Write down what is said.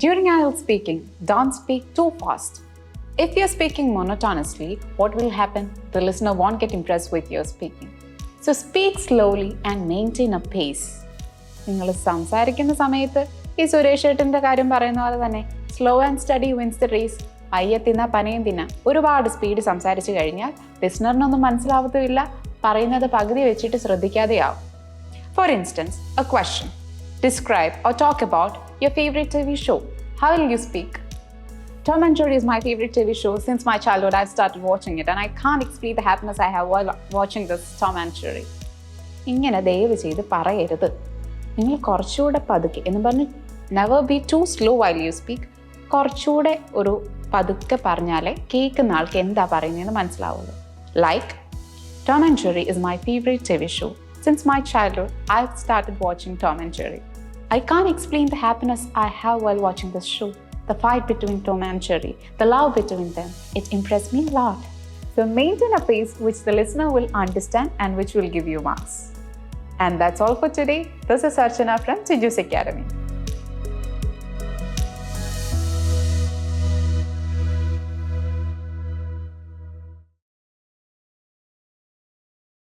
During IELTS speaking, don't speak too fast. If you're speaking monotonously, what will happen? The listener won't get impressed with your speaking. So speak slowly and maintain a pace. നിങ്ങൾ സംസാരിക്കുന്ന സമയത്ത് ഈ സുരേഷ് ഏട്ടൻ്റെ കാര്യം പറയുന്ന പോലെ തന്നെ slow and steady wins the race. പയ്യെ തിന്ന പനയും തിന്ന. ഒരുപാട് സ്പീഡ് സംസാരിച്ചു കഴിഞ്ഞാൽ ലിസ്ണറിനൊന്നും മനസ്സിലാവത്തുമില്ല, പറയുന്നത് പകുതി വെച്ചിട്ട് ശ്രദ്ധിക്കാതെയാവും. For instance, a question. Describe or talk about your favorite TV show. How will you speak? Tom and Jerry is my favorite TV show. Since my childhood, I've started watching it and I can't explain the happiness I have while watching this Tom and Jerry. ഇങ്ങനെ ദയവ് ചെയ്ത് പറയരുത്. നിങ്ങൾ കുറച്ചുകൂടെ പതുക്കെ എന്ന് പറഞ്ഞ് never be too slow while you speak. കുറച്ചുകൂടെ ഒരു പതുക്കെ പറഞ്ഞാലേ കേൾക്കുന്ന ആൾക്ക് എന്താ പറയുന്നതെന്ന് മനസ്സിലാവുള്ളൂ. Like, Tom and Jerry is my favorite TV show. Since my childhood, I've started watching Tom and Jerry. I can't explain the happiness I have while watching this show. The fight between Tom and Jerry, the love between them, it impressed me a lot. So maintain a pace which the listener will understand and which will give you marks. And that's all for today. This is Archana from Tiju's Academy.